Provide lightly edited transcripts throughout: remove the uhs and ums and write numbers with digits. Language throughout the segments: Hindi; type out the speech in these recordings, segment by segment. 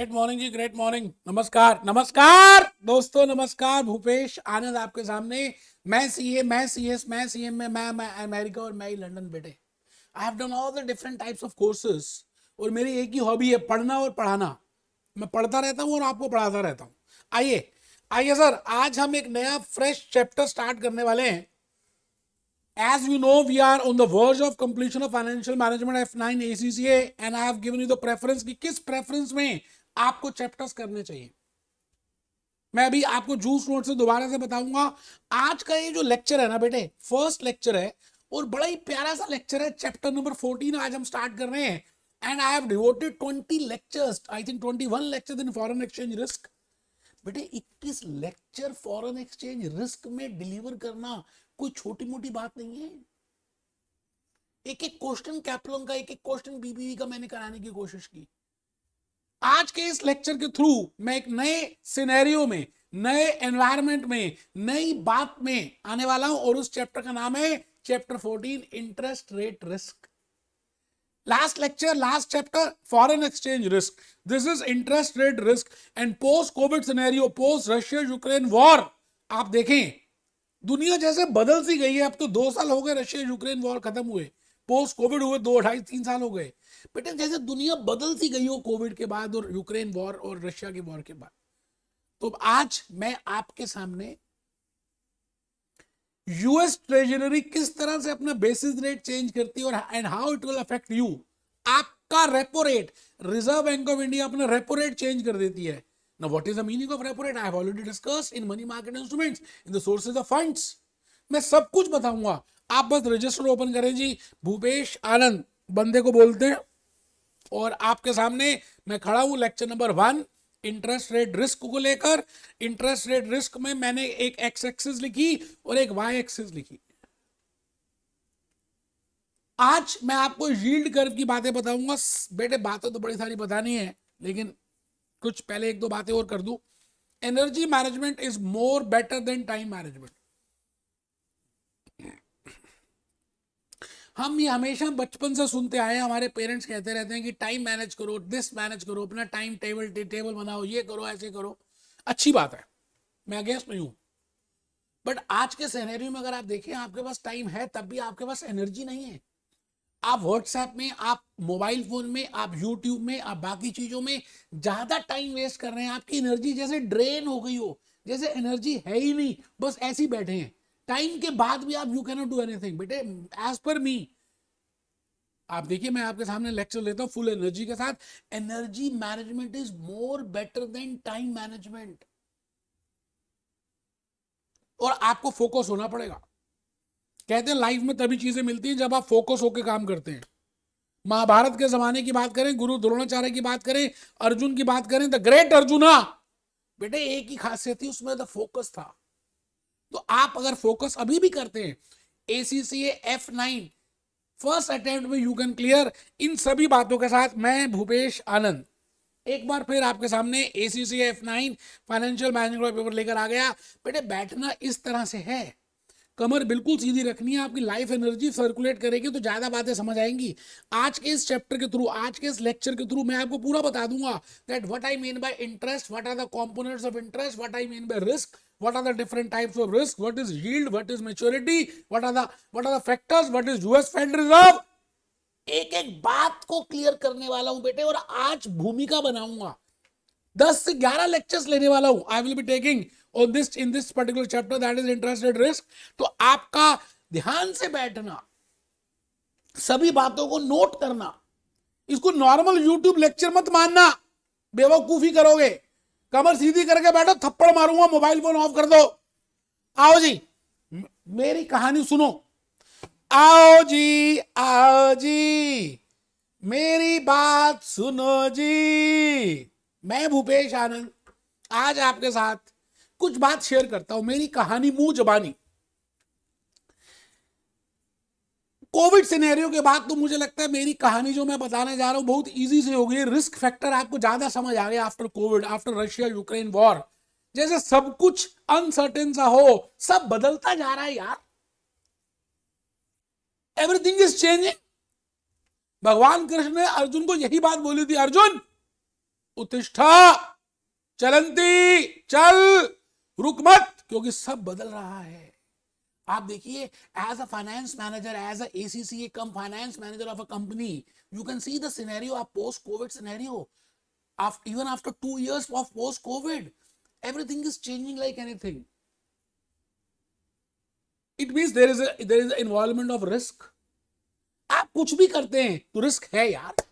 ग्रेट मॉर्निंग जी, ग्रेट मॉर्निंग। नमस्कार नमस्कार दोस्तों, नमस्कार। भूपेश आनंद आपके सामने। मैं सीए, मैं सीएस, मैं सीएम में, मैं अमेरिका और मैं ही लंदन। बेटे, I have done all the different types of courses और मेरी एक ही हॉबी है पढ़ना और पढ़ाना। मैं पढ़ता रहता हूँ और आपको पढ़ाता रहता हूँ। आइए आइए सर, आज हम एक नया फ्रेश चैप्टर स्टार्ट करने वाले हैं। As you know, we are on the verge of completion of Financial Management F9 ACCA and I have given you the preference कि किस preference में आपको chapters करने चाहिए। मैं अभी आपको जूस नोट से दोबारा से बताऊंगा। आज का ये जो लेक्चर है ना बेटे, फर्स्ट लेक्चर है और बड़ा ही प्यारा सा लेक्चर है। चैप्टर नंबर 14 आज हम स्टार्ट कर रहे हैं and I have devoted 20 lectures, I think 21 lectures in foreign exchange risk. बेटे 21 लेक्चर फॉरेन एक्सचेंज रिस्क में डिलीवर करना कोई छोटी मोटी बात नहीं है। एक एक क्वेश्चन कैप्लम का, एक एक क्वेश्चन बीबीवी का मैंने कराने की कोशिश की। आज के इस लेक्चर के थ्रू मैं एक नए सिनेरियो में, नए एनवायरनमेंट में, नई बात में आने वाला हूं और उस चैप्टर का नाम है chapter 14 interest rate risk. Last lecture, last chapter foreign exchange risk, this is interest rate risk and post covid scenario, post Russia Ukraine war. आप देखें दुनिया जैसे बदल सी गई है। अब तो 2 साल हो गए रशिया यूक्रेन वॉर खत्म हुए, पोस्ट कोविड हुए 2, 2.5, 3 साल हो गए। बेटे जैसे दुनिया बदल सी गई हो कोविड के बाद और यूक्रेन वॉर और रशिया के वॉर के बाद। तो आज मैं आपके सामने यूएस ट्रेजरी किस तरह से अपना बेसिस रेट चेंज करती है और and how it will affect you. आपका repo rate, Reserve Bank of India अपना रेपो रेट चेंज कर देती है। Now, what is the meaning of repo rate? I have already discussed in money market instruments, in the sources of funds. मैं सब कुछ बताऊंगा। आप बस रजिस्टर ओपन करें जी, भूपेश आनंद बंदे को बोलते हैं, और आपके सामने मैं खड़ा हूं lecture number 1 interest rate risk को लेकर। इंटरेस्ट रेट रिस्क में मैंने एक एक्स एक्सिस लिखी और एक वाई एक्सिस लिखी। आज मैं आपको यील्ड कर्व की बातें बताऊंगा। बेटे बातें तो बड़ी सारी बतानी है, लेकिन कुछ पहले 1-2 बातें और कर दूं। Energy management is more better than time management. हम ये हमेशा बचपन से सुनते आए हैं, हमारे पेरेंट्स कहते रहते हैं कि टाइम मैनेज करो, दिस मैनेज करो, अपना टाइम टेबल बनाओ, ये करो, ऐसे करो। अच्छी बात है, मैं अगेंस्ट नहीं हूं। बट आज के सिनेरियो में अगर आप देखें, आपके पास टाइम है तब भी आपके पास एनर्जी नहीं है। आप व्हाट्सएप में, आप मोबाइल फोन में, आप यूट्यूब में, आप बाकी चीजों में ज्यादा टाइम वेस्ट कर रहे हैं। आपकी एनर्जी जैसे ड्रेन हो गई हो, जैसे एनर्जी है ही नहीं, बस ऐसे ही बैठे हैं। टाइम के बाद भी आप you can not do anything. बेटे एज पर मी, आप देखिए मैं आपके सामने लेक्चर लेता हूं फुल एनर्जी के साथ। Energy management is more better than time management. और आपको फोकस होना पड़ेगा। कहते हैं लाइफ में तभी चीजें मिलती हैं जब आप फोकस होकर काम करते हैं। महाभारत के जमाने की बात करें, गुरु द्रोणाचार्य की बात करें, अर्जुन की बात करें, द ग्रेट अर्जुना, बेटे एक ही खासियत थी उसमें, द फोकस था। तो आप अगर फोकस अभी भी करते हैं, एसीसीए F9 फर्स्ट अटेम्प्ट में यू कैन क्लियर। इन सभी बातों के साथ मैं भूपेश आनंद एक बार फिर आपके सामने ACCA F9 financial management paper लेकर आ गया। बेटे बैठना इस तरह से है, कमर बिल्कुल सीधी रखनी है, आपकी लाइफ एनर्जी सर्कुलेट करेगी तो ज्यादा बातें समझ आएंगी। आज के इस चैप्टर के थ्रू, आज के इस लेक्चर के थ्रू मैं आपको पूरा बता दूंगा that what I mean by interest, what are the components of interest, what I mean by risk, what are the different types of risk, what is yield, what is maturity, what are the factors, what is US federal reserve. एक एक बात को क्लियर करने वाला हूं बेटे, और आज भूमिका बनाऊंगा। 10 से 11 लेक्चर्स लेने वाला हूं। I will be taking on this in this particular chapter, that is interest rate risk। तो आपका ध्यान से बैठना, सभी बातों को नोट करना। इसको नॉर्मल यूट्यूब लेक्चर मत मानना, बेवकूफी करोगे। कमर सीधी करके बैठो, थप्पड़ मारूंगा, मोबाइल फोन ऑफ कर दो। आओ जी मेरी कहानी सुनो, आओ जी मेरी बात सुनो जी। मैं भूपेश आनंद आज आपके साथ कुछ बात शेयर करता हूं, मेरी कहानी मुंह जबानी। कोविड सिनेरियो के बाद तो मुझे लगता है मेरी कहानी जो मैं बताने जा रहा हूं बहुत इजी से हो गई। रिस्क फैक्टर आपको ज्यादा समझ आ गया after Covid, after Russia Ukraine war. जैसे सब कुछ अनसर्टेन सा हो, सब बदलता जा रहा है यार, एवरीथिंग इज चेंजिंग। भगवान कृष्ण ने अर्जुन को यही बात बोली थी, अर्जुन उत्तिष्ठा चलंती, चल, रुक मत, क्योंकि सब बदल रहा है। आप देखिए, as a finance manager, as a ACCA cum finance manager of a company, you can see the scenario of post covid scenario. Even after 2 years of post COVID, everything is changing like anything. It means there is an involvement of risk. आप कुछ भी करते हैं तो रिस्क है यार।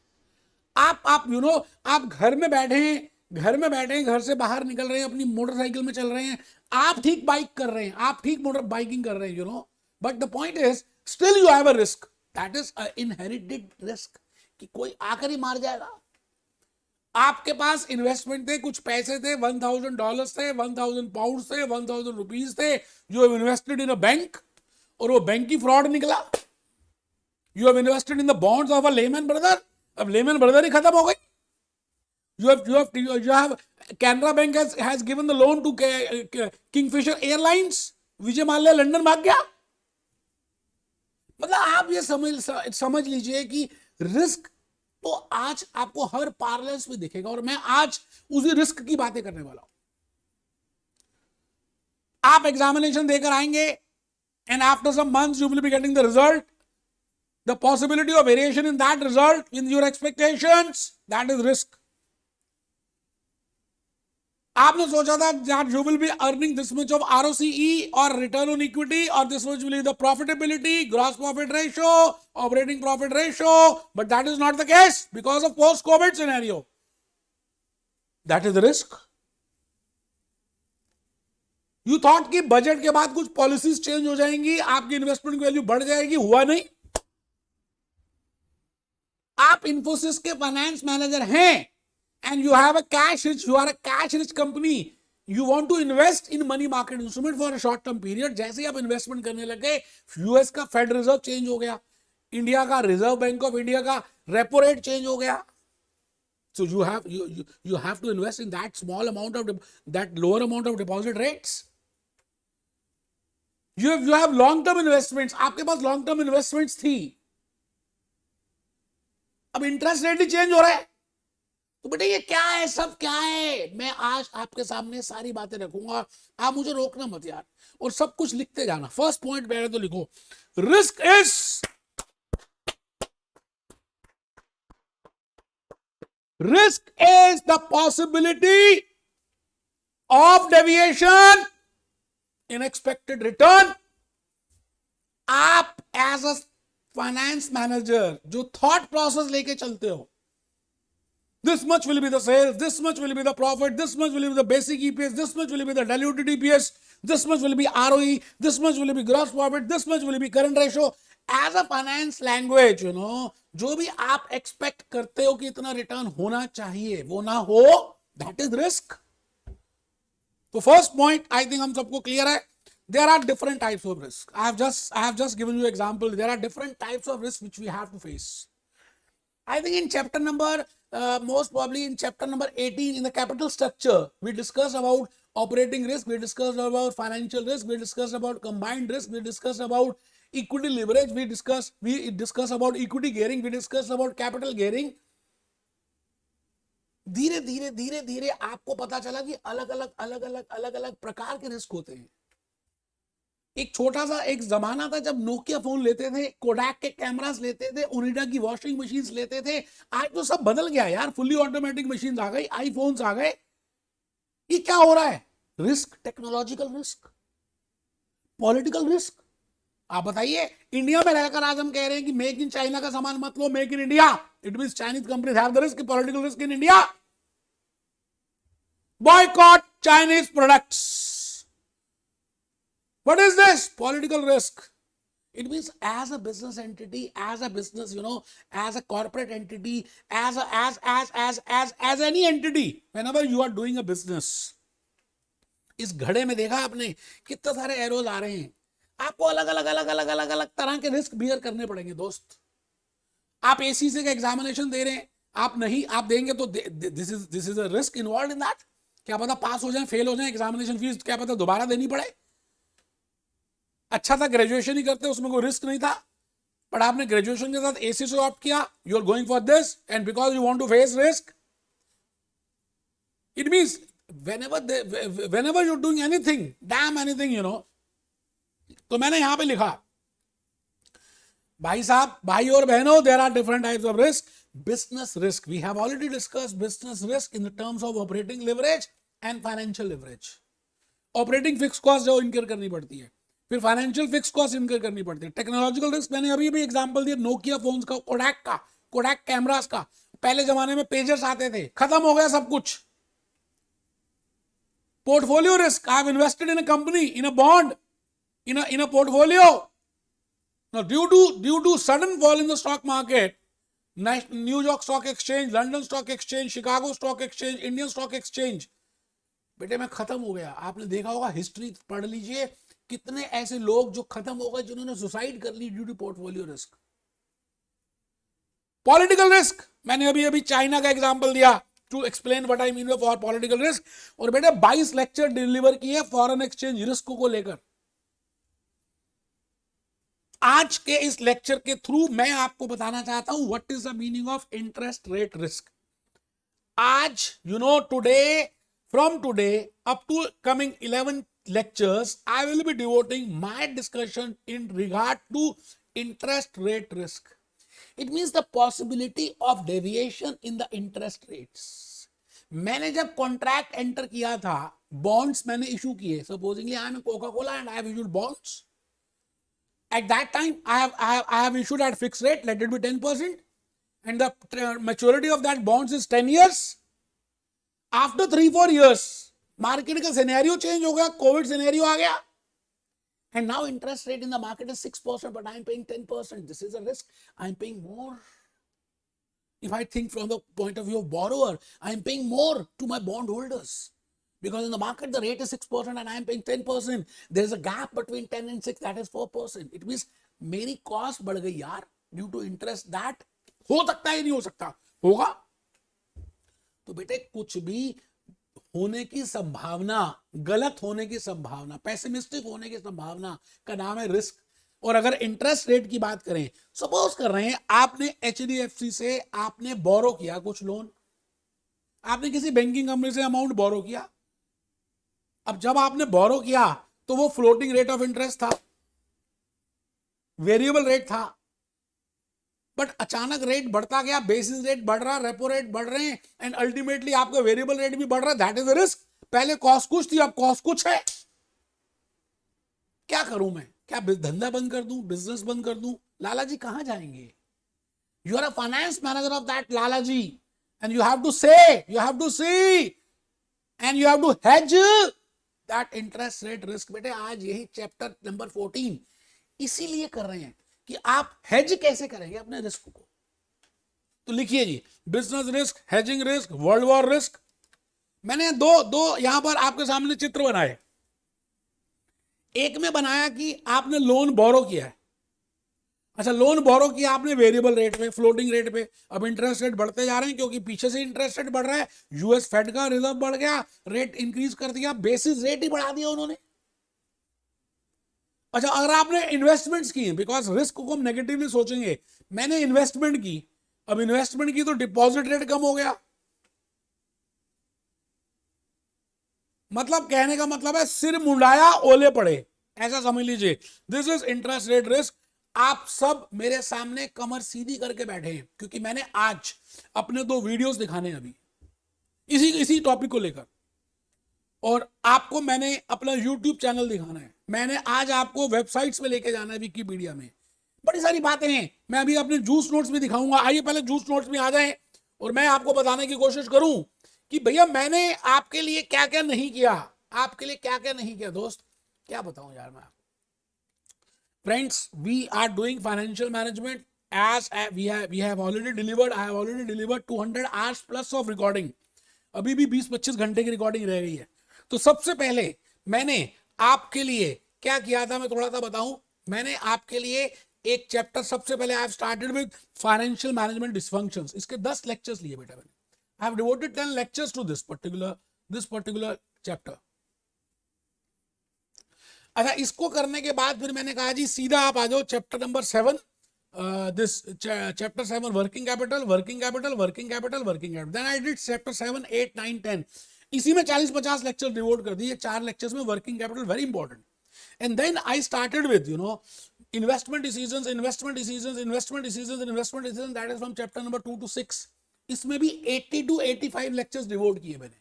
आप आप घर में बैठे हैं, घर से बाहर निकल रहे हैं, अपनी मोटरसाइकिल में चल रहे हैं, आप ठीक बाइक कर रहे हैं, आप ठीक मोटर बाइकिंग कर रहे हैं, but the point is still you have a risk, that is inherited risk, कि कोई आकर ही मार जाएगा। आपके पास इन्वेस्टमेंट थे, कुछ पैसे थे, $1,000 थे, 1,000 पाउंड थे, 1,000 रुपीज थे, you have invested in a bank, और वो बैंक की फ्रॉड निकला। You have invested in the bonds of a lemon brother, अब लेमन ब्रदर ही खत्म हो गई। You have Canara Bank has given the loan to Kingfisher Airlines, Vijay Mallya London भाग गया। मतलब आप ये समझ लीजिए कि रिस्क तो आज आपको हर पार्लेंस में दिखेगा, और मैं आज उसी रिस्क की बातें करने वाला हूं। आप एग्जामिनेशन देकर आएंगे, and after some months you will be getting the result, the possibility of variation in that result in your expectations, that is risk. आपने सोचा था that you will be earning this much of ROCE or return on equity, or this much will be the profitability, gross profit ratio, operating profit ratio, but that is not the case because of post-COVID scenario. That is the risk. You thought कि बजट के बाद कुछ पॉलिसीज चेंज हो जाएंगी, आपकी इन्वेस्टमेंट की वैल्यू बढ़ जाएगी, हुआ नहीं। आप इन्फोसिस के फाइनेंस मैनेजर हैं, and you are a cash rich company, you want to invest in money market instrument for a short term period। जैसे ही आप इन्वेस्टमेंट करने लगे, यूएस का फेड रिजर्व चेंज हो गया, इंडिया का रिजर्व बैंक ऑफ इंडिया का रेपो रेट चेंज हो गया, so you have to invest in that small amount of that lower amount of deposit rates। you have long term investments, आपके पास long term investments थी, अब इंटरेस्ट रेट ही चेंज हो रहा है, तो बेटे ये क्या है, सब क्या है। मैं आज आपके सामने सारी बातें रखूंगा, आप मुझे रोकना मत यार, और सब कुछ लिखते जाना। फर्स्ट पॉइंट पहले तो लिखो, risk is the possibility of deviation in expected return. आप एज अ फाइनेंस मैनेजर जो थॉट प्रोसेस लेके चलते हो, this much will be the sales, this much will be the profit, this much will be the basic EPS, this much will be the diluted EPS, this much will be ROE, this much will be gross profit, this much will be current ratio। As a finance language, जो भी आप एक्सपेक्ट करते हो कि इतना रिटर्न होना चाहिए, वो ना हो, that is risk। तो फर्स्ट पॉइंट आई थिंक हम सबको क्लियर है। There are different types of risk. I have just given you example. There are different types of risk which we have to face. I think in chapter number, most probably in chapter number 18 in the capital structure, we discussed about operating risk, we discussed about financial risk, we discussed about combined risk, we discussed about equity leverage, we discussed about equity gearing, we discussed about capital gearing। धीरे धीरे धीरे धीरे आपको पता चला कि अलग अलग प्रकार के रिस्क होते हैं। एक छोटा सा एक जमाना था जब नोकिया फोन लेते थे, कोडैक के कैमरास लेते थे, ओनिडा की वॉशिंग मशीन्स लेते थे। आज तो सब बदल गया यार, फुल्ली ऑटोमेटिक मशीन्स आ गई, आईफोन्स आ गए। ये क्या हो रहा है? Risk, technological risk, political risk. आप बताइए, इंडिया में रहकर आज हम कह रहे हैं कि मेक इन चाइना का सामान मत लो, make in India. It means Chinese companies have the risk, political risk in India. Boycott Chinese products. What is this? Political risk. It means as a business entity, as a business, as a corporate entity, as any entity, whenever you are doing a business, इस घड़े में देखा आपने कितने सारे एरोज आ रहे हैं। आपको अलग अलग तरह के रिस्क बियर करने पड़ेंगे दोस्त। आप एसीसी का एग्जामिनेशन दे रहे हैं, आप देंगे तो this is a risk involve in that. क्या पता पास हो जाए, फेल हो जाए, एग्जामिनेशन फीस क्या पता दोबारा देनी पड़े। अच्छा था ग्रेजुएशन ही करते, उसमें कोई रिस्क नहीं था, बट आपने ग्रेजुएशन के साथ एसी से ऑप्ट किया, you are going for this, and because you want to face risk, It means whenever you're doing anything, damn anything, तो मैंने यहां पे लिखा, भाई साहब, भाई और बहनों, there are different types of risk. Business risk, we have already discussed business risk in the terms of operating leverage and financial leverage. Operating fix cost जो इनकर करनी पड़ती है, फिर फाइनेंशियल फिक्स कॉस्ट इनकर करनी पड़ती है. टेक्नोलॉजिकल रिस्क मैंने अभी भी एग्जांपल दिया, नोकिया फोन्स का, कोडैक कैमरास का. पहले जमाने में पेजर्स आते थे, खत्म हो गया सब कुछ. Portfolio risk, I have invested in a company, in a bond, in a portfolio. Now, due to sudden fall in the stock market, New York Stock Exchange, London Stock Exchange, Chicago Stock Exchange, Indian Stock Exchange, बेटे मैं खत्म हो गया. आपने देखा होगा, हिस्ट्री पढ़ लीजिए, कितने ऐसे लोग जो खत्म हो गए, जिन्होंने सुसाइड कर ली due to portfolio risk. Political risk, मैंने अभी अभी चाइना का एग्जांपल दिया to explain what I mean for political risk. और बेटे 22 लेक्चर डिलीवर किए फॉरेन एक्सचेंज रिस्क को लेकर. आज के इस लेक्चर के थ्रू मैं आपको बताना चाहता हूं what is the meaning of interest rate risk. आज today, from today up to coming 11 lectures, I will be devoting my discussion in regard to interest rate risk. It means the possibility of deviation in the interest rates. मैंने जब कॉन्ट्रैक्ट एंटर किया था, बॉन्ड्स मैंने इशू किए, supposedly I am Coca Cola and I have issued bonds. At that time, I have issued at fixed rate, let it be 10%, and the maturity of that bonds is 10 years. After 3-4 years, market का scenario change हो गया, COVID scenario आ गया, and now interest rate in the market is 6%, but I am paying 10%. This is a risk. I am paying more. If I think from the point of view of borrower, I am paying more to my bond holders. Because in the market, the rate is 6% and I am paying 10%. There is a gap between 10 and 6, that is 4%. It means मेरी कॉस्ट बढ़ गई यार, ड्यू टू इंटरेस्ट. दैट हो सकता है, नहीं हो सकता, होगा. तो बेटे कुछ भी होने की संभावना, गलत होने की संभावना, पेसिमिस्टिक होने की संभावना का नाम है रिस्क. और अगर इंटरेस्ट रेट की बात करें, सपोज कर रहे हैं आपने HDFC से आपने बोरो किया कुछ लोन, आपने किसी बैंकिंग कंपनी से अमाउंट बोरो किया. अब जब आपने बोरो किया तो वो फ्लोटिंग रेट ऑफ इंटरेस्ट था, वेरिएबल रेट था, बट अचानक रेट बढ़ता गया, बेसिस रेट बढ़ रहा, रेपो रेट बढ़ रहे हैं, एंड अल्टीमेटली आपका वेरिएबल रेट भी बढ़ रहा है. That is a risk. पहले कॉस्ट कुछ थी, अब कॉस्ट कुछ है. क्या करूं मैं? क्या धंधा बंद कर दूं, बिजनेस बंद कर दूं? लाला जी कहां जाएंगे? You are a finance manager of that Lala ji, and you have to say, you have to see, and you have to hedge that interest rate risk. बेटे आज यही चैप्टर नंबर 14 इसीलिए कर रहे हैं कि आप हेज कैसे करेंगे अपने रिस्क को. तो लिखिए जी, business risk, hedging risk, world war risk. मैंने दो यहां पर आपके सामने चित्र बनाए. एक में बनाया कि आपने लोन बोरो किया है. अच्छा, लोन बोरो किया आपने वेरिएबल रेट पे, फ्लोटिंग रेट पे. अब इंटरेस्ट रेट बढ़ते जा रहे हैं क्योंकि पीछे से इंटरेस्ट रेट बढ़ रहा है. यूएस फेड का रिजर्व बढ़ गया, रेट इंक्रीज कर दिया, बेसिस रेट ही बढ़ा दिया उन्होंने. अच्छा, अगर आपने इन्वेस्टमेंट्स की, बिकॉज रिस्क को हम नेगेटिवली सोचेंगे, मैंने इन्वेस्टमेंट की, अब इन्वेस्टमेंट की तो डिपॉजिट रेट कम हो गया. मतलब कहने का मतलब है सिर मुंडाया ओले पड़े, ऐसा समझ लीजिए. This is interest rate risk. आप सब मेरे सामने कमर सीधी करके बैठे हैं क्योंकि मैंने आज अपने 2 वीडियोस दिखाने हैं अभी इसी टॉपिक को लेकर, और आपको मैंने अपना यूट्यूब चैनल दिखाना है. मैंने आज आपको वेबसाइट्स पे लेके जाना है, विकिपीडिया में बड़ी सारी बातें हैं. मैं अभी अपने जूस नोट्स भी दिखाऊंगा. आइए पहले जूस नोट्स में आ जाएं और मैं आपको बताने की कोशिश करूं कि भैया मैंने आपके लिए क्या क्या नहीं किया, आपके लिए क्या क्या नहीं किया. दोस्त क्या बताऊं यार मैं. Friends, we are doing financial management as we have already delivered. I have already delivered 200 hours plus of recording. अभी भी 20-25 घंटे की रिकॉर्डिंग रह गई है. तो सबसे पहले मैंने आपके लिए क्या किया था मैं थोड़ा सा बताऊं. मैंने आपके लिए एक चैप्टर, सबसे पहले I have started with financial management dysfunctions. इसके 10 लेक्चर्स लिए बेटा मैंने. I have devoted 10 lectures to this particular chapter. अच्छा, इसको करने के बाद फिर मैंने कहा जी सीधा आप आ जाओ chapter number 7. This chapter 7 working capital. Then I did chapter 7, 8, 9, 10 इसी में 40-50 लेक्चर डिवोट कर दिए, 4 लेक्चर्स में working capital very important. And then I started with, investment decisions, investment decisions, investment decisions, and investment decisions. That is from chapter number 2 to 6. इसमें भी 80 to 85 लेक्चर्स डिवोट किए मैंने.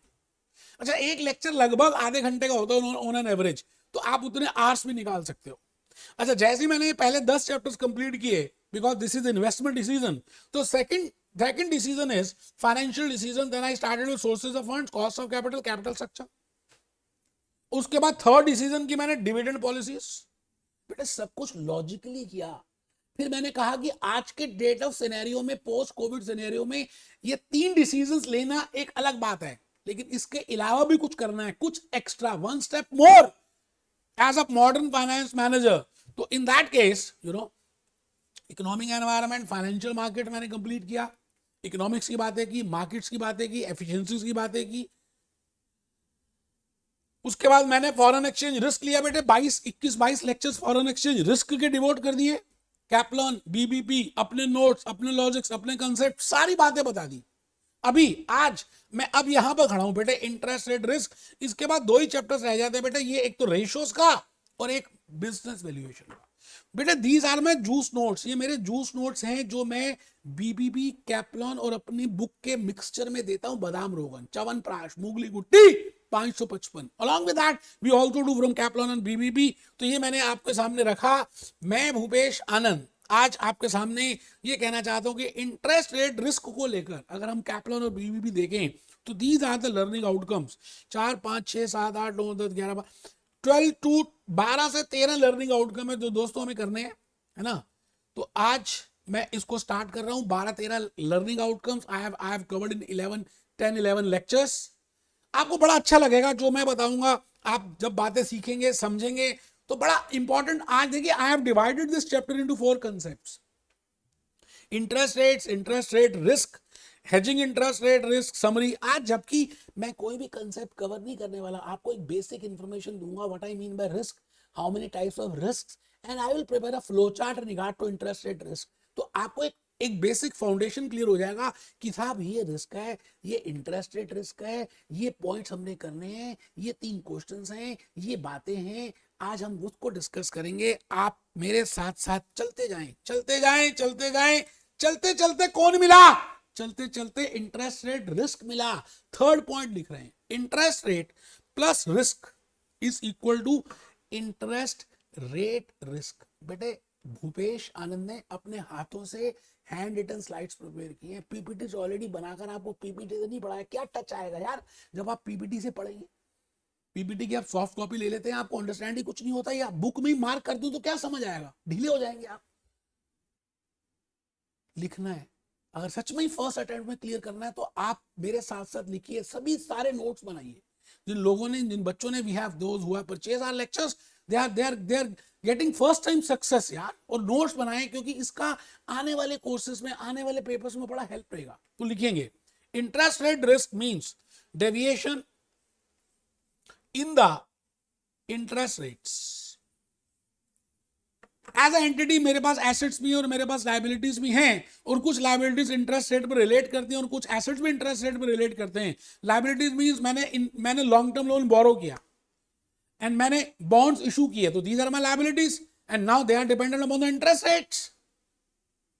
अच्छा, एक लेक्चर लगभग आधे घंटे का होता है ऑन एन एवरेज, तो आप उतने आवर्स भी निकाल सकते हो. अच्छा, जैसे ही मैंने पहले 10 चैप्टर्स कंप्लीट किए, because this is investment decision, तो second decision is financial decision. Then I started with sources of funds, cost of capital, capital structure. उसके बाद थर्ड डिसीजन की मैंने डिविडेंड पॉलिसीज. बेटा सब कुछ लॉजिकली किया. फिर मैंने कहा कि आज के डेट ऑफ सिनेरियो में, पोस्ट कोविड सिनेरियो में, ये 3 डिसीजंस लेना एक अलग बात है, लेकिन इसके अलावा भी कुछ करना है, कुछ extra, 1 step more as a modern finance manager. तो in that case economic environment, financial market मैंने कंप्लीट किया, इकोनॉमिक्स की बातें की, मार्केट्स की बातें की, एफिशिएंसीज की बातें की. उसके बाद मैंने फॉरेन एक्सचेंज रिस्क लिया बेटे, 21-22 लेक्चर्स फॉरेन एक्सचेंज रिस्क के डिवोट कर दिए. कैप्लॉन, बीबीपी, अपने नोट्स, अपने लॉजिक्स, अपने कंसेप्ट, सारी बातें बता दी. अभी आज मैं अब यहां पर खड़ा हूं बेटे, इंटरेस्ट रेट रिस्क. इसके बाद 2 ही चैप्टर्स रह जाते हैं बेटे, ये एक तो रेशियोज का और एक बिजनेस वैल्यूएशन का. बेटा these are my juice notes. ये मेरे जूस नोट्स हैं जो मैं बीबीबी, कैप्लॉन और अपनी बुक के मिक्सचर में देता हूं. बादाम रोगन, च्यवनप्राश, मूंगली गुट्टी 555. Along with that we also do from Kaplan and BBB. तो ये मैंने आपके सामने रखा. मैं भूपेश आनंद आज आपके सामने ये कहना चाहता हूं कि इंटरेस्ट रेट रिस्क को लेकर अगर हम कैप्लॉन और बीबीबी देखें तो these are the learning outcomes. 4, 5, 6, 7, 8, 9, 10, 11, 12 से 13 लर्निंग आउटकम है जो दोस्तों हमें करने हैं, है ना. तो आज मैं इसको स्टार्ट कर रहा हूं. 12-13 learning outcomes I have covered in 10-11 lectures. आपको बड़ा अच्छा लगेगा जो मैं बताऊंगा. आप जब बातें सीखेंगे, समझेंगे, तो बड़ा इंपॉर्टेंट. आज देखिए, I have divided this chapter into 4 concepts. Interest rates, interest rate risk, hedging interest rate risk, summary. आज जबकि मैं कोई भी कंसेप्ट कवर नहीं करने वाला, आपको एक बेसिक इंफॉर्मेशन दूंगा, what I mean by risk, how many types of risk, and I will prepare a flow chart in regard to interest rate risk. तो आपको एक बेसिक फाउंडेशन क्लियर हो जाएगा कि साहब ये रिस्क है, ये इंटरेस्ट रेट रिस्क है, ये पॉइंट्स हमने करने हैं, ये 3 क्वेश्चंस हैं, ये बातें हैं. आज हम उसको डिस्कस करेंगे. आप मेरे साथ साथ चलते जाएं, चलते जाएं, चलते जाएं. चलते चलते कौन मिला? चलते चलते इंटरेस्ट रेट रिस्क मिला. थर्ड पॉइंट लिख रहे हैं, interest rate plus risk is equal to interest rate risk. बेटे भूपेश आनंद ने अपने हाथों से हैंड रिटन स्लाइड्स प्रिपेयर की हैं. पीपीटी ऑलरेडी बनाकर आपको पीपीटी से नहीं पढ़ाया. क्या टच आएगा यार जब आप पीपीटी से पढ़ेंगे. पीपीटी की आप सॉफ्ट कॉपी ले लेते हैं, आपको अंडरस्टैंड ही कुछ नहीं होता. या बुक में ही मार्क कर दूं तो क्या समझ आएगा, ढीले हो जाएंगे आप. लिखना है, अगर सच में ही फर्स्ट अटेम्प्ट में क्लियर करना है तो आप मेरे साथ साथ लिखिए, सभी सारे नोट्स बनाइए. जिन लोगों ने, जिन बच्चों ने, we have those who have purchase our lectures, they are getting first time success यार. और नोट्स बनाएं क्योंकि इसका आने वाले कोर्सेज में, आने वाले पेपर्स में बड़ा हेल्प रहेगा. तो लिखेंगे interest rate risk means deviation in the interest rates. As a entity मेरे पास एसेट्स भी हैं और मेरे पास लायबिलिटीज भी हैं, और कुछ लायबिलिटीज इंटरेस्ट रेट पर रिलेट करती हैं और कुछ एसेट्स भी इंटरेस्ट रेट पर रिलेट करते हैं. लायबिलिटीज मींस मैंने लॉन्ग टर्म लोन बोरो किया एंड मैंने बॉन्ड्स इशू किए, तो these are my liabilities and now they are dependent upon the interest rates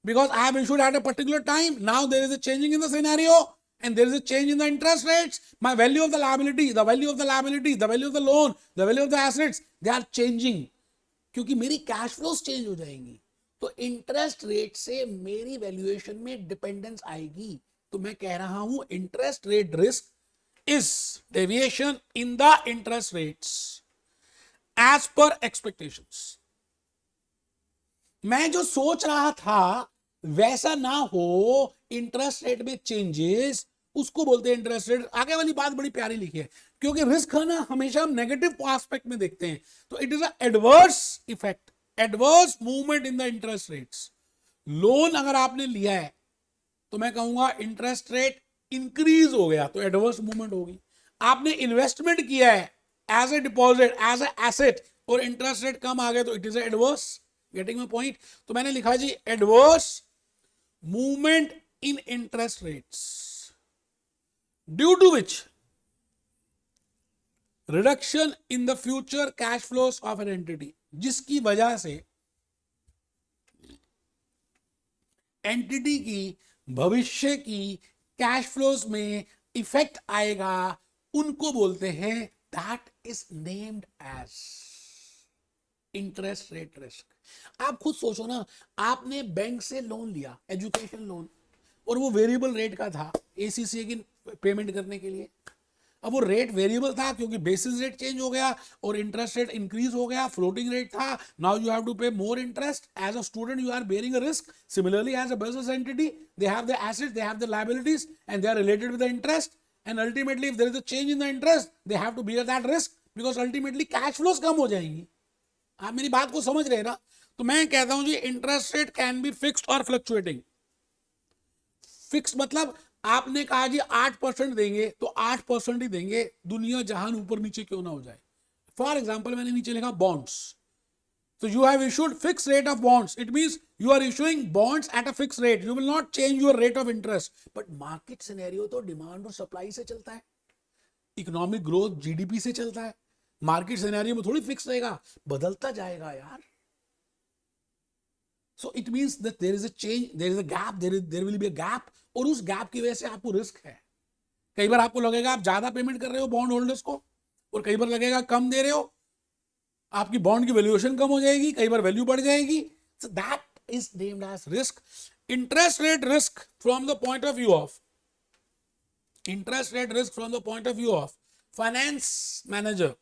because I have issued at a particular time. Now there is a changing in the scenario and there is a change in the interest rates. My value of the liability, the value of the liability, the value of the loan, the value of the assets, they are changing क्योंकि मेरी कैश फ्लोस चेंज हो जाएंगी. तो इंटरेस्ट रेट से मेरी वैल्यूएशन में डिपेंडेंस आएगी. तो मैं कह रहा हूं interest rate risk is deviation in the interest rates as per expectations. मैं जो सोच रहा था वैसा ना हो, इंटरेस्ट रेट में चेंजेस, उसको बोलते हैं इंटरेस्ट रेट. आगे वाली बात बड़ी प्यारी लिखी है, क्योंकि रिस्क है ना हमेशा हम नेगेटिव एस्पेक्ट में देखते हैं. तो it is a adverse effect, adverse movement in the interest rates. Loan अगर आपने लिया है तो मैं कहूंगा इंटरेस्ट रेट इंक्रीज हो गया तो एडवर्स मूवमेंट होगी. आपने इन्वेस्टमेंट किया है as a deposit, as a asset, और इंटरेस्ट रेट कम आ गया तो it is adverse. Getting my point. तो मैंने लिखा जी adverse movement in interest rates due to which reduction in the future cash flows of an entity, जिसकी वजह से एंटिटी की भविष्य की कैश फ्लोज में इफेक्ट आएगा, उनको बोलते हैं that is named as interest rate risk. आप खुद सोचो ना, आपने बैंक से लोन लिया, एजुकेशन लोन, और वो वेरिएबल रेट का था एसीसी की पेमेंट करने के लिए। अब वो रेट वेरिएबल था क्योंकि बेसिस रेट चेंज हो गया और इंटरेस्ट रेट इंक्रीज हो गया, फ्लोटिंग रेट था, now you have to pay more interest. As a student you are bearing a risk, similarly as a business entity they have the assets, they have the liabilities and they are related with the interest, and ultimately if there is a change in the interest they have to bear that risk because ultimately cash flows कम हो जाएंगी। आप मेरी बात को समझ रहे हैं ना? तो मैं कहता हूं जी interest rate can be fixed और फ्लक्चुएटिंग। फिक्स मतलब आपने कहा जी 8% देंगे तो 8% ही देंगे, दुनिया जहान ऊपर नीचे क्यों ना हो जाए। फॉर एग्जाम्पल मैंने नीचे लिखा bonds, so you have issued fixed rate of bonds, it means you are issuing bonds at a fixed rate, you will not change your rate of interest, but market scenario तो डिमांड और सप्लाई से चलता है, इकोनॉमिक ग्रोथ जीडीपी से चलता है, मार्केट सिनेरियो में थोड़ी फिक्स रहेगा, बदलता जाएगा यार। So it means that there is a change, there is a gap, there will be a gap, और उस गैप की वजह से आपको रिस्क है। कई बार आपको लगेगा आप ज्यादा पेमेंट कर रहे हो बॉन्ड होल्डर्स को, और कई बार लगेगा कम दे रहे हो, आपकी बॉन्ड की वैल्यूएशन कम हो जाएगी, कई बार वैल्यू बढ़ जाएगी। So that is named as risk. Interest rate risk from the point of view of finance manager,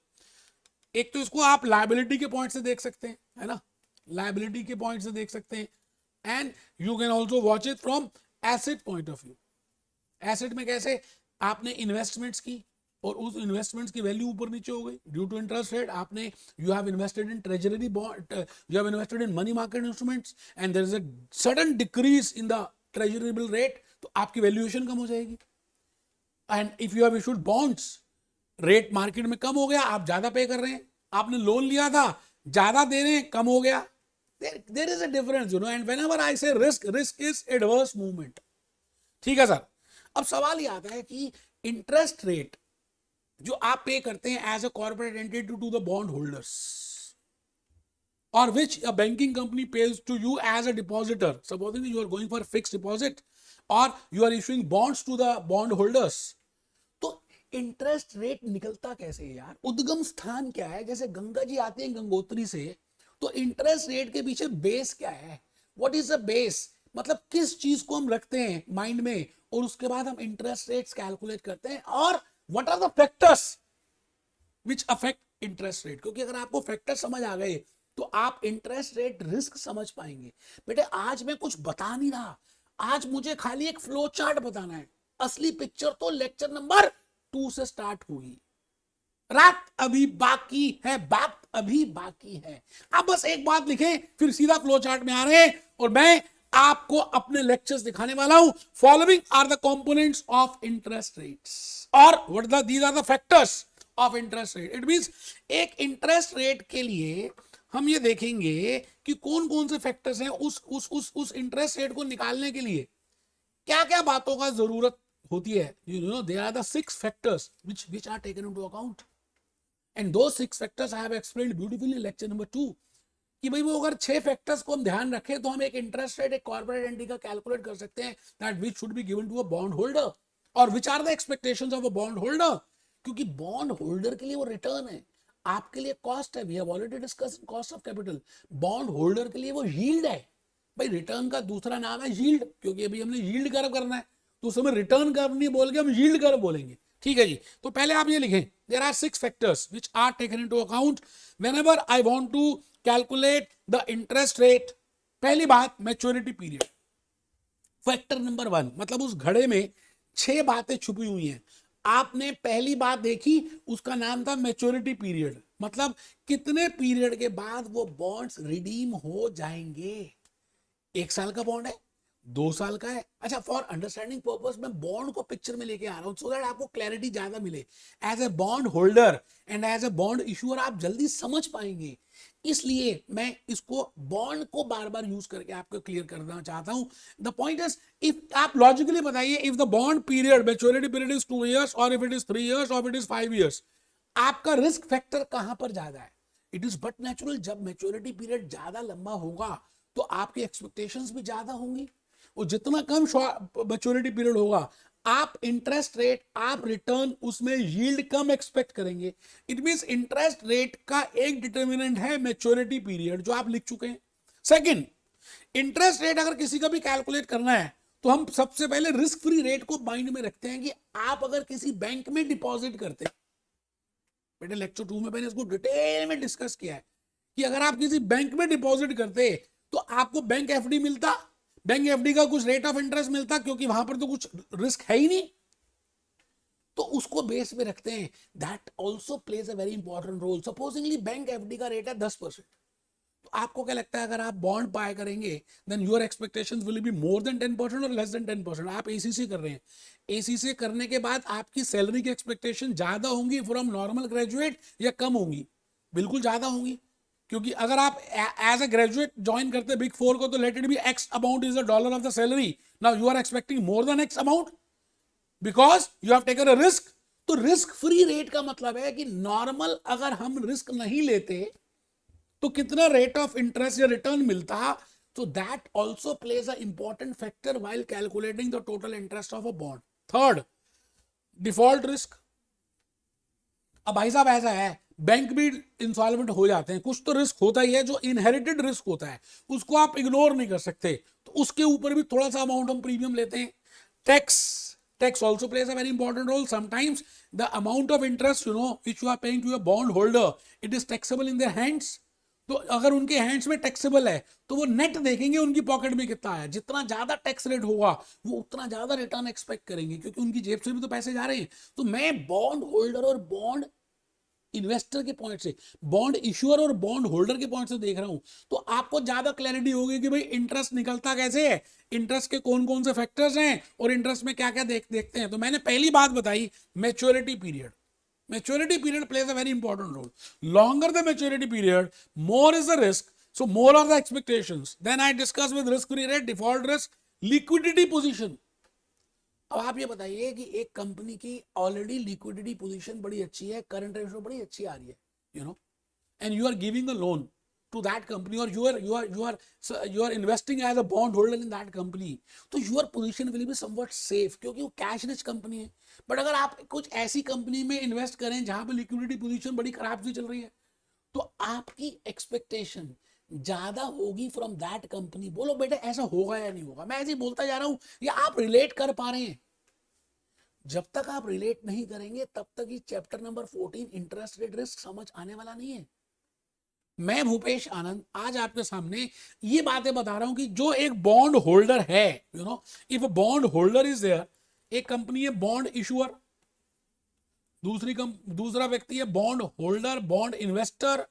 एक तो इसको आप लायबिलिटी के पॉइंट से देख सकते हैं, है ना, लायबिलिटी के पॉइंट से देख सकते हैं, and you can also watch it from asset point of view. Asset में कैसे, आपने इन्वेस्टमेंट्स की और उस इन्वेस्टमेंट्स की वैल्यू ऊपर नीचे हो गई ड्यू टू इंटरेस्ट रेट, आपने you have invested in treasury bond, you have invested in money market instruments and there is a sudden decrease in the treasury bill rate, तो आपकी वैल्यूएशन कम हो जाएगी। And if you have issued bonds, rate market में कम हो गया, आप ज्यादा पे कर रहे हैं, आपने लोन लिया था ज्यादा दे रहे हैं, कम हो गया, there is a difference, you know, and whenever I say risk is adverse movement। ठीक है सर। अब सवाल ये आता है कि इंटरेस्ट रेट जो आप पे करते हैं as a corporate entity to the bond holders, और which a banking company pays to you as a depositor, supposing you are going for fixed deposit और you are issuing bonds to the bond holders, तो इंटरेस्ट रेट निकलता कैसे है यार? उद्गम स्थान क्या है? जैसे गंगा जी आते हैं गंगोत्री से, तो इंटरेस्ट रेट के पीछे बेस क्या है? What is the base? मतलब किस चीज को हम रखते हैं माइंड में और उसके बाद हम इंटरेस्ट रेट्स कैलकुलेट करते हैं, और what are the factors which affect interest rate? क्योंकि अगर आपको फैक्टर समझ आ गए तो आप इंटरेस्ट रेट रिस्क समझ पाएंगे। बेटे आज मैं कुछ बता नहीं रहा, आज मुझे खाली एक फ्लो चार्ट बताना है, असली पिक्चर तो लेक्चर नंबर 2 से स्टार्ट होगी। रात अभी बाकी है, बात अभी बाकी है। आप बस एक बात लिखें, फिर सीधा फ्लो चार्ट में आ रहे हैं और मैं आपको अपने लेक्चर्स दिखाने वाला हूं। Following are the components of interest rates और what these are the factors of interest rate. It means एक इंटरेस्ट रेट के लिए हम ये देखेंगे कि कौन कौन से फैक्टर्स हैं उस इंटरेस्ट रेट को निकालने के लिए, क्या क्या बातों का जरूरत होती है। You know there are the 6 factors which are taken into account, and those 6 factors I have explained beautifully in lecture number 2 कि भाई वो अगर 6 फैक्टर्स को हम ध्यान रखें तो हम एक इंटरेस्ट रेट एक कॉर्पोरेट एंटिटी का कैलकुलेट कर सकते हैं, that which should be given to a bond holder, और which are the expectations of a bond holder. क्योंकि बॉन्ड होल्डर के लिए वो रिटर्न है, आपके लिए कॉस्ट है, we have already discussed cost of capital. Bond holder के लिए वो यील्ड है। भाई रिटर्न का दूसरा नाम है यील्ड, क्योंकि अभी हमने यील्ड कर्व करना है, तो उस समय रिटर्न कर्व नहीं बोल के हम यील्ड कर्व बोलेंगे। ठीक है जी। तो पहले आप ये लिखें, there are 6 factors which are taken into account whenever I want to calculate the interest rate. पहली बात, मैच्योरिटी पीरियड। फैक्टर नंबर 1, मतलब उस घड़े में 6 बातें छुपी हुई हैं। आपने पहली बात देखी, उसका नाम था मैच्योरिटी पीरियड, मतलब कितने पीरियड के बाद वो बॉन्ड्स रिडीम हो जाएंगे। 1 साल का बॉन्ड है, 2 साल का है। अच्छा, फॉर अंडरस्टैंडिंग पर्पस मैं बॉन्ड को पिक्चर में लेके आ रहा हूं सो दैट आपको क्लैरिटी ज्यादा मिले। As a bond holder and as a bond issuer आप जल्दी समझ पाएंगे, इसलिए मैं इसको बॉन्ड को बार बार यूज करके आपको क्लियर करना चाहता हूं। द पॉइंट इज, इफ आप लॉजिकली बताइए, if the bond period maturity period is 2 years और इफ इट इज 3 years और इफ इट इज 5 years, आपका रिस्क फैक्टर कहां पर ज्यादा है? इट इज बट नेचुरल, जब मैच्योरिटी पीरियड ज्यादा लंबा होगा तो आपकी एक्सपेक्टेशंस भी ज्यादा होंगी, और जितना कम मैच्योरिटी पीरियड होगा आप इंटरेस्ट रेट, आप रिटर्न, उसमें यील्ड कम एक्सपेक्ट करेंगे। इट मींस इंटरेस्ट रेट का एक डिटर्मिनेंट है मैच्योरिटी पीरियड, जो आप लिख चुके हैं। सेकंड, इंटरेस्ट रेट अगर किसी का भी कैलकुलेट करना है तो हम सबसे पहले रिस्क फ्री रेट को माइंड में रखते हैं कि आप अगर किसी बैंक में डिपॉजिट करते हैं, बेटे लेक्चर 2 में मैंने इसको डिटेल में डिस्कस किया है कि अगर आप किसी बैंक में डिपॉजिट करते तो आपको बैंक एफडी मिलता, बैंक एफडी का कुछ रेट ऑफ इंटरेस्ट मिलता, क्योंकि वहां पर तो कुछ रिस्क है ही नहीं, तो उसको बेस में रखते हैं। That also plays a very important role. Supposingly bank FD का रेट है 10%, तो आपको क्या लगता है अगर आप बॉन्ड बाय करेंगे then your expectations will be more than 10% और लेस देन 10%। आप एसीसी कर रहे हैं, एसीसी करने के बाद आपकी सैलरी की एक्सपेक्टेशन ज्यादा होंगी फ्रॉम नॉर्मल ग्रेजुएट या कम होंगी? बिल्कुल ज्यादा होंगी, क्योंकि अगर आप एज अ ग्रेजुएट ज्वाइन करते बिग फोर को तो let it be X amount is the dollar of the salary, now you are expecting more than X amount because you have taken a risk. तो रिस्क फ्री रेट का मतलब है कि नॉर्मल अगर हम रिस्क नहीं लेते तो कितना रेट ऑफ इंटरेस्ट या रिटर्न मिलता, तो that also plays a important factor while calculating the total interest of a bond. Third, default risk. अब भाई साहब ऐसा है, बैंक भी इंसॉल्वेंट हो जाते हैं, कुछ तो रिस्क होता ही है, जो इनहेरिटेड रिस्क होता है उसको आप इग्नोर नहीं कर सकते, तो उसके ऊपर भी थोड़ा सा अमाउंट हम प्रीमियम लेते हैं। Tax also plays a very important role. Sometimes the amount of interest which you are paying to your bond holder, it is taxable in their hands. तो अगर उनके हैंड्स में टैक्सेबल है तो वो नेट देखेंगे उनकी पॉकेट में कितना है, जितना ज्यादा टैक्स रेट होगा वो उतना ज्यादा रिटर्न एक्सपेक्ट करेंगे, क्योंकि उनकी जेब से भी तो पैसे जा रहे हैं। तो मैं बॉन्ड होल्डर और बॉन्ड इन्वेस्टर के पॉइंट से, बॉन्ड इश्यूअर और बॉन्ड होल्डर के पॉइंट से देख रहा हूं, तो आपको ज्यादा क्लैरिटी होगी कि भाई इंटरेस्ट निकलता कैसे है, इंटरेस्ट के कौन कौन से फैक्टर्स हैं और इंटरेस्ट में क्या क्या देखते हैं। तो मैंने पहली बात बताई, maturity period. Maturity period plays a very important role. Longer the maturity period, more is the risk. So more are the expectations. Then I discuss with risk-free rate, default risk, liquidity position. अब आप ये बताइए कि एक कंपनी की ऑलरेडी लिक्विडिटी पोजीशन बड़ी अच्छी है, करंट रेशियो बड़ी अच्छी आ रही है, and you are giving a loan to that company, or you are investing as a bond holder in that company, तो your position will be somewhat safe, क्योंकि वो कैश रिच कंपनी है। बट अगर आप कुछ ऐसी कंपनी में इन्वेस्ट करें जहां पे लिक्विडिटी पोजीशन बड़ी खराब सी चल रही है, तो आपकी एक्सपेक्टेशन ज्यादा होगी फ्रॉम दैट कंपनी। बोलो बेटे ऐसा होगा या नहीं होगा, मैं ऐसे ही बोलता जा रहा हूं या आप रिलेट कर पा रहे हैं? जब तक आप रिलेट नहीं करेंगे तब तक ये chapter number 14 interest rate risk समझ आने वाला नहीं है। मैं भूपेश आनंद आज आपके सामने ये बातें बता रहा हूं कि जो एक बॉन्ड होल्डर है, if a bond holder is there, एक कंपनी है बॉन्ड इशुअर, दूसरा व्यक्ति है bond holder, bond investor.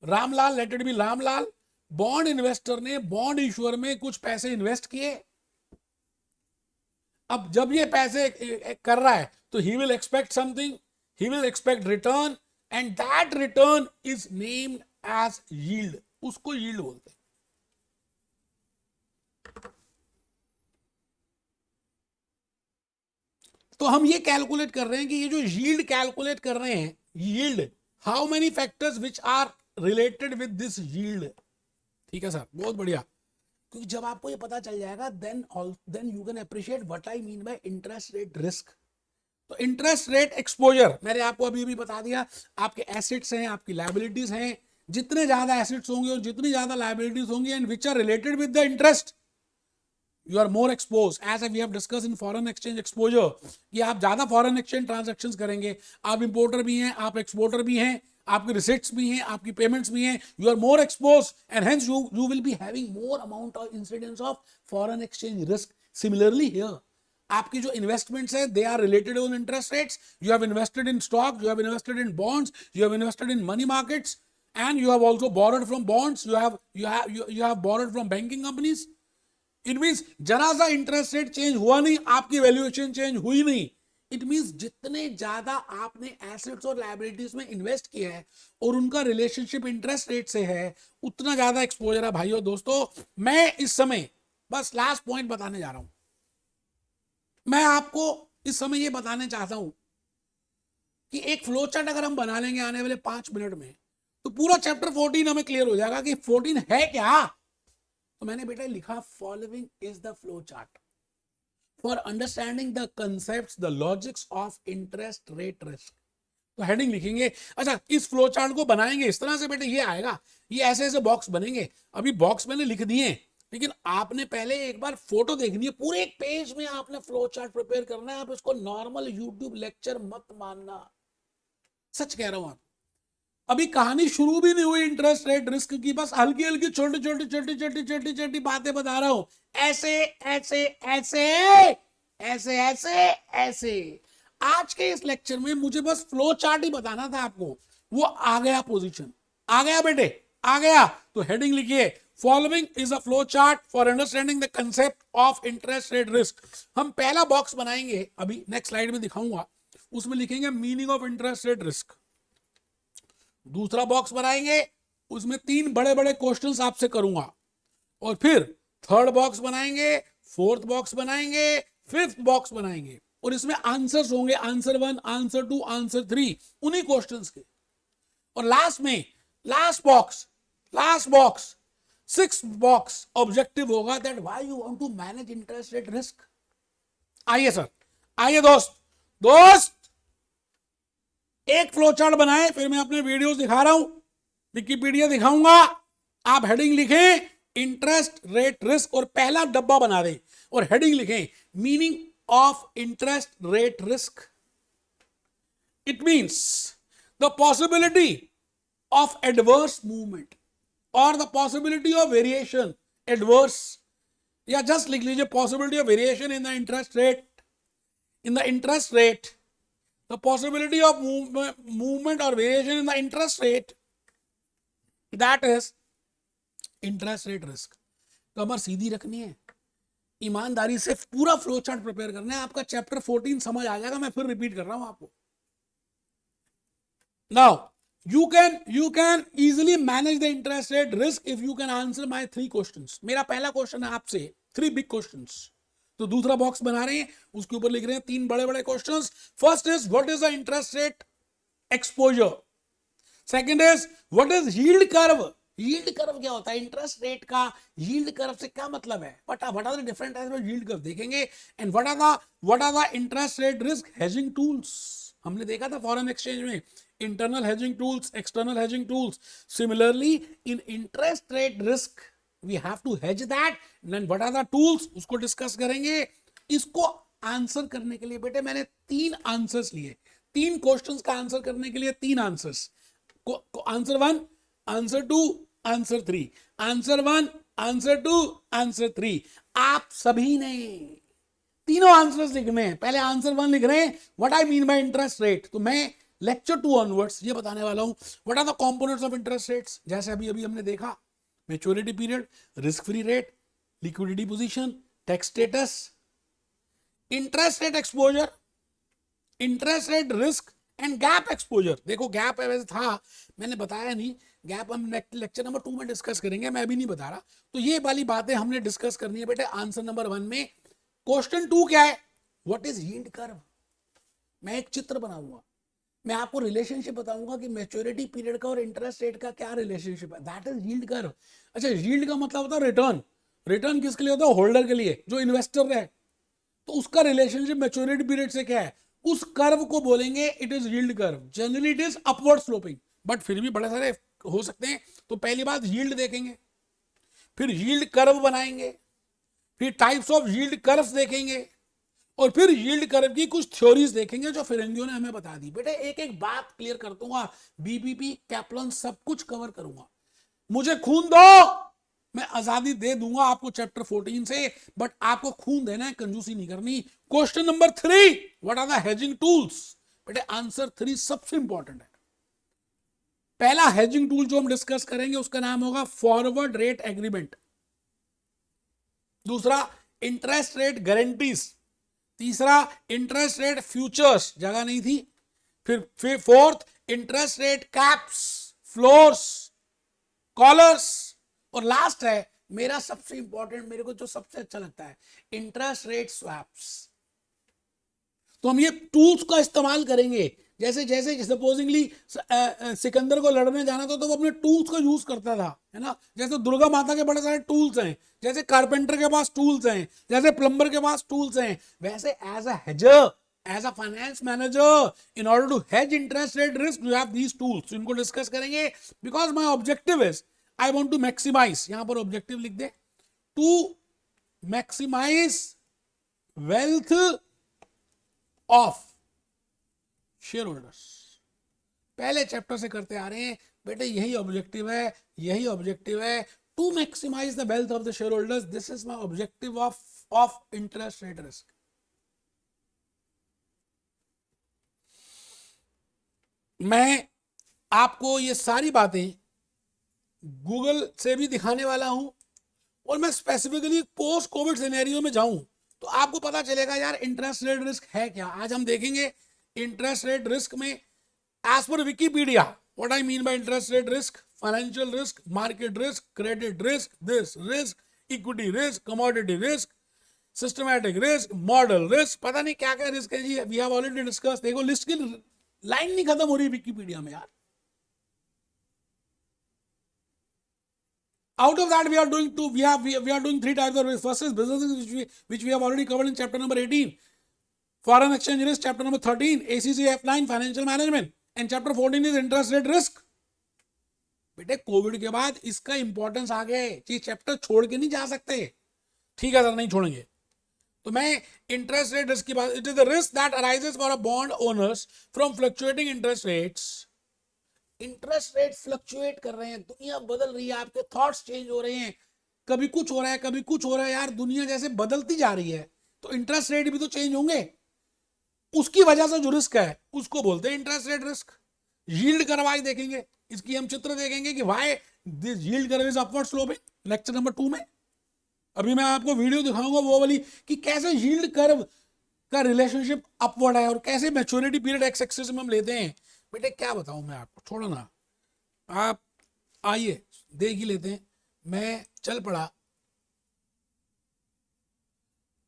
Ramlal, let it be Ramlal, bond investor ने बॉन्ड इशुअर में कुछ पैसे इन्वेस्ट किए। अब जब ये पैसे कर रहा है तो he will expect something, he will expect return, and that return is named as yield, उसको यील्ड बोलते हैं। तो हम ये कैलकुलेट कर रहे हैं कि ये जो यील्ड कैलकुलेट कर रहे हैं, yield, how many factors which are related with this yield. ठीक है सर, बहुत बढ़िया, क्योंकि जब आपको ये पता चल जाएगा then you can appreciate what I mean by interest rate risk. तो इंटरेस्ट रेट एक्सपोजर मैंने आपको अभी भी बता दिया, आपके एसेट्स हैं, आपकी लायबिलिटीज हैं, जितने ज्यादा एसेट्स होंगे और जितनी ज्यादा लायबिलिटीज होंगी and which are related with the interest, you are more expose, as we have discuss in foreign exchange exposure, कि आप ज्यादा फॉरेन एक्सचेंज ट्रांजैक्शंस करेंगे, आप इंपोर्टर भी हैं, आप एक्सपोर्टर भी हैं, आपकी रिसिट्स भी हैं, आपकी पेमेंट्स भी हैं, you are more expose and hence you will be having more amount of incidence of foreign exchange risk. Similarly here, आपकी जो इन्वेस्टमेंट्स है they are related on interest rates, you have invested in stock, you have invested in bonds, you have invested in money markets, and you have also borrowed from bonds, you have borrowed from banking companies. It means जरा सा इंटरेस्ट रेट चेंज हुआ नहीं, आपकी वैल्यूएशन चेंज हुई नहीं। इट मीन्स जितने ज्यादा आपने एसेट्स और लायबिलिटीज में इन्वेस्ट किया है और उनका रिलेशनशिप इंटरेस्ट रेट से है, उतना ज्यादा एक्सपोजर है। भाइयों दोस्तों, मैं इस समय बस लास्ट पॉइंट बताने जा रहा हूं। मैं आपको इस समय ये बताने चाहता हूं कि एक फ्लो चार्ट अगर हम बना लेंगे आने वाले 5 मिनट में, तो पूरा चैप्टर 14 हमें क्लियर हो जाएगा कि 14 है क्या। तो मैंने बेटा लिखा following is the flow chart for understanding the concept the logics of interest rate risk. तो हेडिंग लिखेंगे। अच्छा, इस फ्लो चार्ट को बनाएंगे इस तरह से बेटे, ये आएगा, ये ऐसे ऐसे बॉक्स बनेंगे। अभी बॉक्स मैंने लिख दिए, लेकिन आपने पहले एक बार फोटो देखनी है, पूरे एक पेज में आपने फ्लो चार्ट प्रिपेयर करना है। आप इसको नॉर्मल यूट्यूब लेक्चर मत मानना, सच कह रहा हूं। आप अभी कहानी शुरू भी नहीं हुई इंटरेस्ट रेट रिस्क की, बस हल्की हल्की छोटी छोटी छोटी छोटी छोटी छोटी बातें बता रहा हूं। ऐसे ऐसे ऐसे ऐसे ऐसे ऐसे आज के इस लेक्चर में मुझे बस फ्लो चार्ट ही बताना था आपको। वो आ गया, पोजीशन आ गया बेटे, आ गया। तो हेडिंग लिखिए following is a flow chart for understanding the concept of interest rate risk. हम पहला बॉक्स बनाएंगे, अभी नेक्स्ट स्लाइड में दिखाऊंगा, उसमें लिखेंगे meaning of interest rate risk. दूसरा बॉक्स बनाएंगे, उसमें 3 बड़े बड़े क्वेश्चंस आपसे करूंगा। और फिर थर्ड बॉक्स बनाएंगे, फोर्थ बॉक्स बनाएंगे, फिफ्थ बॉक्स बनाएंगे, और इसमें आंसर्स होंगे, आंसर 1, आंसर 2, आंसर 3 उन्हीं क्वेश्चंस के। और लास्ट में last box 6th box objective होगा, that why you want to manage interest rate risk. आइए सर, आइए दोस्त एक फ्लो चार्ट बनाए, फिर मैं अपने वीडियोस दिखा रहा हूं, विकिपीडिया दिखाऊंगा। आप हेडिंग लिखें इंटरेस्ट रेट रिस्क और पहला डब्बा बना दें, और हेडिंग लिखें meaning of interest rate risk. It means the possibility of adverse movement और the possibility of variation adverse, या जस्ट लिख लीजिए possibility of variation in the interest rate, the possibility of movement or variation in the interest rate, that is interest rate risk। कमर सीधी रखनी है, ईमानदारी से पूरा फ्लो चार्ट प्रिपेयर करना है, आपका चैप्टर 14 समझ आ जाएगा। मैं फिर रिपीट कर रहा हूं आपको। Now you can easily manage the interest rate risk if you can answer my 3 questions। मेरा पहला क्वेश्चन है आपसे, 3 big questions। तो दूसरा बॉक्स बना रहे हैं, उसके ऊपर लिख रहे हैं 3 बड़े बड़े questions. First is what is the interest rate exposure. Second is what is yield curve. Yield curve क्या होता है, इंटरेस्ट रेट का यील्ड कर्व से क्या मतलब है, what are the different types of yield curve देखेंगे। And what are the interest rate risk hedging tools. हमने देखा था फॉरेन एक्सचेंज में internal hedging tools, external hedging tools. Similarly in interest rate risk we have to hedge that, then what are the tools, उसको डिस्कस करेंगे। इसको आंसर करने के लिए बेटे मैंने 3 आंसर्स लिए, 3 क्वेश्चंस का आंसर करने के लिए 3 answers. Answer 1, answer 2, answer 3, answer 1, answer 2, answer 3। आप सभी ने तीनों आंसर्स लिखने हैं। पहले आंसर 1 लिख रहे हैं what I mean by interest rate. तो मैं लेक्चर 2 ऑनवर्ड्स ये बताने वाला हूं what are the components of interest rates. जैसे अभी हमने देखा maturity period, risk free rate, liquidity position, tax status, interest rate exposure, interest rate risk and gap exposure. देखो गैप है वैसे था, मैंने बताया नहीं, गैप हम लेक्चर नंबर 2 में डिस्कस करेंगे, मैं अभी नहीं बता रहा। तो ये वाली बातें हमने डिस्कस करनी है बेटे आंसर नंबर 1 में। क्वेश्चन 2 क्या है, व्हाट इज यील्ड कर्व। मैं एक चित्र बनाऊंगा, मैं आपको रिलेशनशिप बताऊंगा कि मैच्योरिटी पीरियड का और इंटरेस्ट रेट का क्या रिलेशनशिप है, दैट इज यील्ड कर्व। अच्छा, यील्ड का मतलब होता है रिटर्न। रिटर्न किसके लिए होता है, होल्डर के लिए, जो इन्वेस्टर है। तो उसका रिलेशनशिप मैच्योरिटी पीरियड से क्या है, उस कर्व को बोलेंगे it is yield curve. Generally it is upward sloping, but फिर भी बड़े सारे हो सकते हैं। तो पहली बात यील्ड देखेंगे, फिर यील्ड कर्व बनाएंगे, फिर टाइप्स ऑफ यील्ड कर्व्स देखेंगे, और फिर यील्ड कर्व की कुछ थ्योरीज देखेंगे जो फिरंगियों ने हमें बता दी। बेटे एक एक बात क्लियर कर दूंगा, बीबीपी, कैप्लन सब कुछ कवर करूंगा। मुझे खून दो, मैं आजादी दे दूंगा आपको चैप्टर 14 से, बट आपको खून देना है, कंजूसी नहीं करनी। Question number 3, what are the hedging tools. बेटे आंसर 3 सबसे इंपॉर्टेंट है। पहला हेजिंग टूल जो हम डिस्कस करेंगे उसका नाम होगा फॉरवर्ड रेट एग्रीमेंट। दूसरा इंटरेस्ट रेट गारंटीज। तीसरा इंटरेस्ट रेट फ्यूचर्स, जगह नहीं थी। फिर fourth interest rate caps, floors, collars, और लास्ट है मेरा सबसे इंपॉर्टेंट, मेरे को जो सबसे अच्छा लगता है, इंटरेस्ट रेट स्वैप्स। तो हम ये टूल्स का इस्तेमाल करेंगे जैसे जैसे सपोजिंगली सिकंदर को लड़ने जाना था तो वो अपने टूल्स को यूज करता था, है ना। जैसे दुर्गा माता के बड़े सारे टूल्स हैं, जैसे कारपेंटर के पास टूल्स हैं, जैसे प्लम्बर के पास टूल्स हैं, वैसे as a hedger, as a finance manager, in order to hedge interest rate risk you have these tools. इनको डिस्कस करेंगे because my objective is I want to maximise, यहां पर ऑब्जेक्टिव लिख दे, to maximise wealth of share holders. पहले चैप्टर से करते आ रहे हैं बेटे, यही ऑब्जेक्टिव है, यही ऑब्जेक्टिव है, to maximise the wealth of the shareholders. This is my objective of interest rate risk. मैं आपको ये सारी बातें गूगल से भी दिखाने वाला हूं, और मैं स्पेसिफिकली पोस्ट कोविड सिनेरियो में जाऊं तो आपको पता चलेगा यार इंटरेस्ट रेट रिस्क है क्या। आज हम देखेंगे इंटरेस्ट रेट रिस्क में as per Wikipedia what I mean by interest rate risk, financial risk, market risk, credit risk, this risk, equity risk, commodity risk, systematic risk, model risk, पता नहीं क्या क्या रिस्क है जी, वी हैव ऑलरेडी डिस्कस। देखो लिस्ट की लाइन नहीं खत्म हो रही विकीपीडिया में यार। Out of that, we are doing two. We are doing three types of risk. First is businesses, which we have already covered in chapter number 18. Foreign exchange risk, chapter number 13. ACCF9, financial management, and chapter 14 is interest rate risk. बेटे कोविड के बाद इसका इंपॉर्टेंस आ गया है, ये चैप्टर छोड़ के नहीं जा सकते। ठीक है सर, नहीं छोड़ेंगे। तो मैं इंटरेस्ट रेट रिस्क की बात, it is the risk that arises for a bond owners from fluctuating interest rates. Interest rate fluctuate कर रहे हैं, दुनिया बदल रही है, आपके थॉट्स चेंज हो रहे हैं, कभी कुछ हो रहा है, कभी कुछ हो रहा है यार, दुनिया जैसे बदलती जा रही है, तो इंटरेस्ट रेट भी तो चेंज होंगे। उसकी वजह से जो रिस्क है उसको बोलते हैं interest rate risk. Yield curve आज देखेंगे, इसकी हम चित्र देखेंगे कि why this yield curve is upward sloping, lecture number 2 में। अभी मैं आपको वीडियो दिखाऊंगा वो वाली कि कैसे यील्ड कर्व का रिलेशनशिप अपवर्ड है और कैसे मैच्योरिटी पीरियड एक्स एक्सिस में हम लेते हैं। बेटे क्या बताऊं मैं आपको, छोड़ो ना, आप आइए देख ही लेते हैं। मैं चल पड़ा,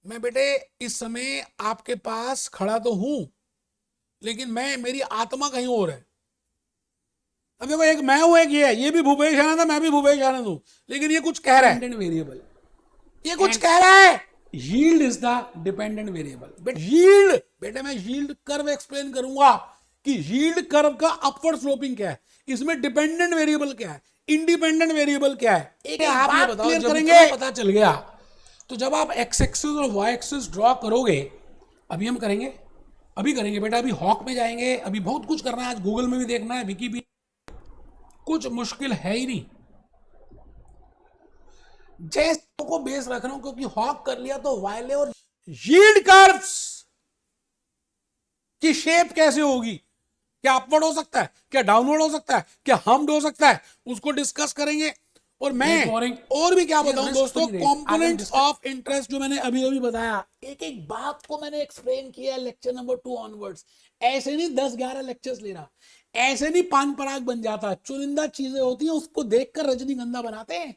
मैं बेटे इस समय आपके पास खड़ा तो हूं, लेकिन मेरी आत्मा कहीं और है। अब देखो, एक मैं हूं, एक ये भी भूपेश आनंद है, मैं भी भूपेश आनंद हूं, लेकिन ये कुछ कह रहा है वेरिएबल, ये कुछ कह रहा है। Yield is the dependent variable. Yield बेटे, मैं यील्ड कर्व एक्सप्लेन करूंगा कि यील्ड कर्व का अपवर्ड स्लोपिंग क्या है, इसमें डिपेंडेंट वेरिएबल क्या है, इंडिपेंडेंट वेरिएबल क्या है, एक आप ये बताओ। क्लियर करेंगे, पता चल गया। तो जब आप एक्स एक्सिस और वाई एक्सिस ड्रॉ करोगे, अभी हम करेंगे, अभी करेंगे बेटा, अभी हॉक में जाएंगे, अभी बहुत कुछ करना है, आज गूगल में भी देखना है, विकीपीडिया, कुछ मुश्किल है ही नहीं। जैसे को बेस रख रहा हूं क्योंकि हॉक कर लिया तो वायले और यील्ड कर्व्स की शेप कैसे होगी, क्या अपवर्ड हो सकता है, क्या डाउनवर्ड हो सकता है, क्या हम्ड हो सकता है, उसको डिस्कस करेंगे। और मैं और भी क्या बताऊं दोस्तों, कंपोनेंट्स ऑफ इंटरेस्ट जो मैंने अभी अभी बताया, एक एक बात को मैंने एक्सप्लेन किया लेक्चर नंबर 2 ऑनवर्ड्स। ऐसे नहीं 10-11 लेक्चर्स ले रहा, ऐसे नहीं पान पराग बन जाता, चुनिंदा चीजें होती हैं उसको देखकर रजनीगंधा बनाते हैं।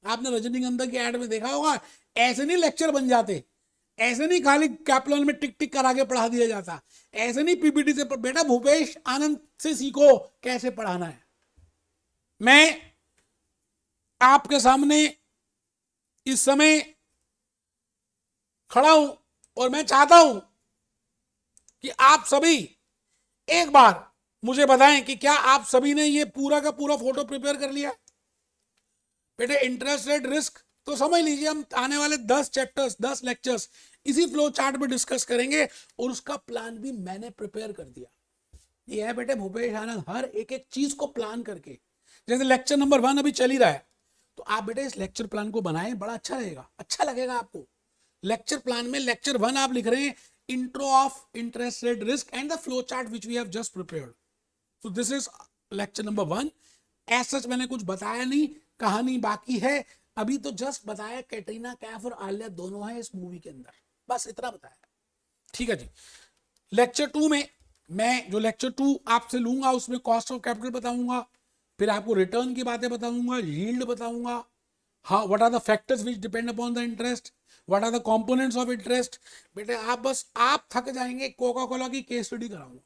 आपने रजनीगंधा की एड में देखा होगा, ऐसे नहीं लेक्चर बन जाते, ऐसे नहीं खाली कैपलॉन में टिक टिक करा के पढ़ा दिया जाता, ऐसे नहीं पीपीटी से। बेटा भूपेश आनंद से सीखो कैसे पढ़ाना है। मैं आपके सामने इस समय खड़ा हूं और मैं चाहता हूं कि आप सभी एक बार मुझे बताएं कि क्या आप सभी ने ये पूरा का पूरा फोटो प्रिपेयर कर लिया। बेटे इंटरेस्ट रेट रिस्क तो समझ लीजिए, हम आने वाले 10 चैप्टर्स 10 लेक्चर्स इसी फ्लो चार्ट पे डिस्कस करेंगे, और उसका प्लान भी मैंने प्रिपेयर कर दिया। ये है बेटे भूपेश आनंद, हर एक एक चीज को प्लान करके। जैसे लेक्चर नंबर 1 अभी चल ही रहा है, तो आप बेटे इस लेक्चर प्लान को बनाएं, बड़ा अच्छा रहेगा, अच्छा लगेगा आपको। लेक्चर प्लान में लेक्चर 1 आप लिख रहे हैं intro of interest rate risk and the flow chart which we have just prepared. So this is lecture number 1। As such मैंने कुछ बताया नहीं, कहानी बाकी है। अभी तो जस्ट बताया कैटरीना कैफ और आलिया दोनों हैं इस मूवी के अंदर, बस इतना बताया। ठीक है जी। लेक्चर 2 में मैं जो लेक्चर 2 आपसे लूंगा उसमें कॉस्ट ऑफ कैपिटल बताऊंगा, फिर आपको रिटर्न की बातें बताऊंगा, यील्ड बताऊंगा, हाँ what are the factors which depend upon the interest, what are the components of interest. बेटे आप बस आप थक जाएंगे, कोका कोला की केस स्टडी कराऊंगा,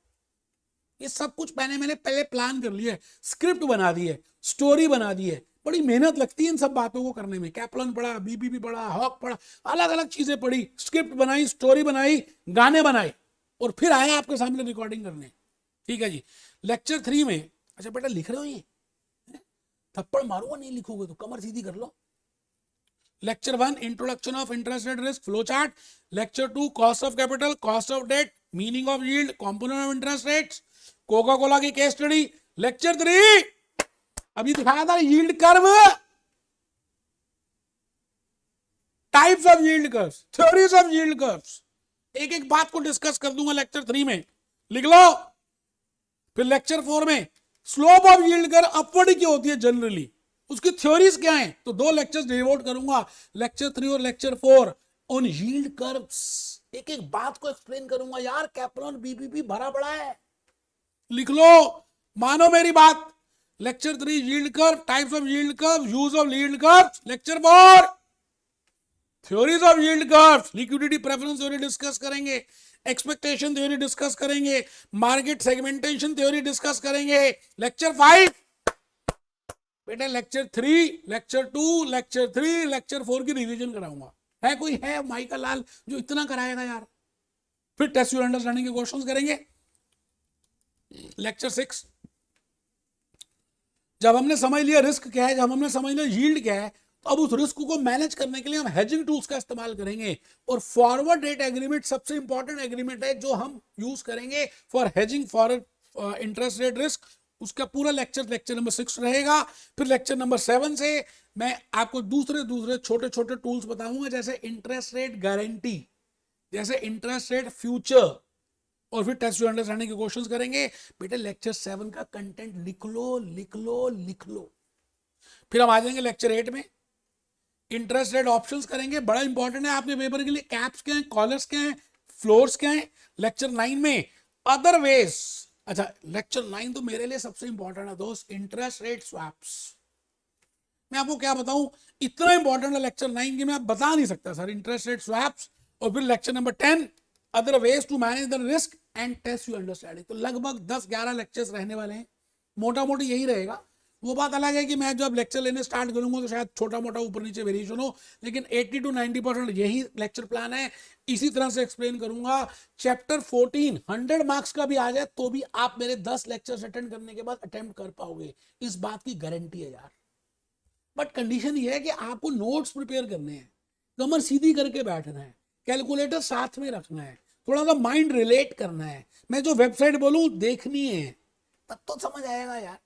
ये सब कुछ मैंने पहले प्लान कर लिया है, स्क्रिप्ट बना दी है, स्टोरी बना दी है। बड़ी मेहनत लगती है इन सब बातों को करने में। कैपलन पढ़ा, बीबीबी पढ़ा, हॉक पढ़ा, अलग अलग चीजें पढ़ी, स्क्रिप्ट बनाई, स्टोरी बनाई, गाने बनाए, और फिर आया आपके सामने रिकॉर्डिंग करने। ठीक है जी। लेक्चर 3 में, अच्छा बेटा लिख रहे हो ये? थप्पड़ मारूंगा नहीं लिखोगे तो, कमर सीधी कर लो। Lecture 1 introduction of interest rate risk flow chart. Lecture 2 cost of capital, cost of debt, meaning of yield, component of interest rates, Coca Cola की केस स्टडी। लेक्चर 3 अभी दिखाया था yield curve, types of yield curves, theories of yield curves. एक एक बात को डिस्कस कर दूंगा लेक्चर 3 में, लिख लो। फिर लेक्चर 4 में slope of yield curve upward की होती है जनरली, उसकी थ्योरीज क्या है, तो 2 लेक्चर्स डिवोट करूंगा, लेक्चर 3 और लेक्चर 4 ऑन यील्ड कर्व्स। एक एक बात को एक्सप्लेन करूंगा यार, कैपलन बीबीबी भरा पड़ा है, लिख लो, मानो मेरी बात। Lecture 3 yield curve, types of yield curve, use of yield curve. Lecture 4 theories of yield curve, liquidity preference theory discuss करेंगे, एक्सपेक्टेशन थ्योरी डिस्कस करेंगे, मार्केट सेगमेंटेशन थ्योरी डिस्कस करेंगे। लेक्चर 5 बेटा, लेक्चर 3, लेक्चर 2, लेक्चर 3, लेक्चर 4 की रिवीजन कराऊंगा। है कोई है माइका लाल जो इतना कराएगा यार? फिर टेस्ट योर अंडरस्टैंडिंग के क्वेश्चंस करेंगे। लेक्चर 6 जब हमने समझ लिया रिस्क क्या है, जब हमने समझ लिया यील्ड क्या है, तो अब उस रिस्क को मैनेज करने के लिए हम हेजिंग टूल्स का इस्तेमाल करेंगे। और फॉरवर्ड रेट एग्रीमेंट सबसे इंपॉर्टेंट एग्रीमेंट है जो हम यूज करेंगे for hedging for interest rate risk. उसका पूरा लेक्चर नंबर 6 रहेगा। फिर लेक्चर नंबर 7 से मैं आपको दूसरे छोटे छोटे टूल्स बताऊंगा, जैसे इंटरेस्ट रेट गारंटी, जैसे इंटरेस्ट रेट फ्यूचर, और फिर टेस्ट योर अंडरस्टैंडिंग के क्वेश्चंस करेंगे। बेटे लेक्चर 7 का कंटेंट लिख लो लिख लो लिख लो। फिर हम आ जाएंगे लेक्चर 8 में, इंटरेस्ट रेट ऑप्शंस करेंगे, बड़ा इंपॉर्टेंट है आपके पेपर के लिए। कैप्स क्या है, कॉलर्स क्या है, फ्लोर्स क्या है। लेक्चर 9 में अदर वेज, अच्छा लेक्चर 9 तो मेरे लिए सबसे इंपॉर्टेंट है दोस्त, इंटरेस्ट रेट स्वैप्स। मैं आपको क्या बताऊं, इतना इंपॉर्टेंट है लेक्चर 9 की मैं बता नहीं सकता सर, इंटरेस्ट रेट स्वैप्स। और फिर lecture number 10 other ways to manage the risk and test you understanding. तो लगभग 10-11 लेक्चर्स रहने वाले हैं, मोटा मोटी यही रहेगा। वो बात अलग है कि मैं जब लेक्चर लेने स्टार्ट करूंगा तो शायद छोटा मोटा ऊपर नीचे वेरिएशन हो, लेकिन 80 to 90% यही लेक्चर प्लान है। इसी तरह से एक्सप्लेन करूंगा। चैप्टर 14 100 मार्क्स का भी आ जाए तो भी आप मेरे 10 लेक्चर्स अटेंड करने के बाद अटेम्प्ट कर पाओगे, इस बात की गारंटी है यार। बट कंडीशन ये है कि आपको नोट्स प्रिपेयर करने हैं, कमर सीधी करके बैठना है, कैलकुलेटर साथ में रखना है, थोड़ा सा माइंड रिलेट करना है, मैं जो वेबसाइट बोलूं देखनी है, तब तो समझ आएगा यार।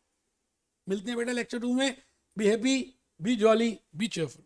मिलते हैं बेटा लेक्चर 2 में। Be happy, B jolly, B cheerful.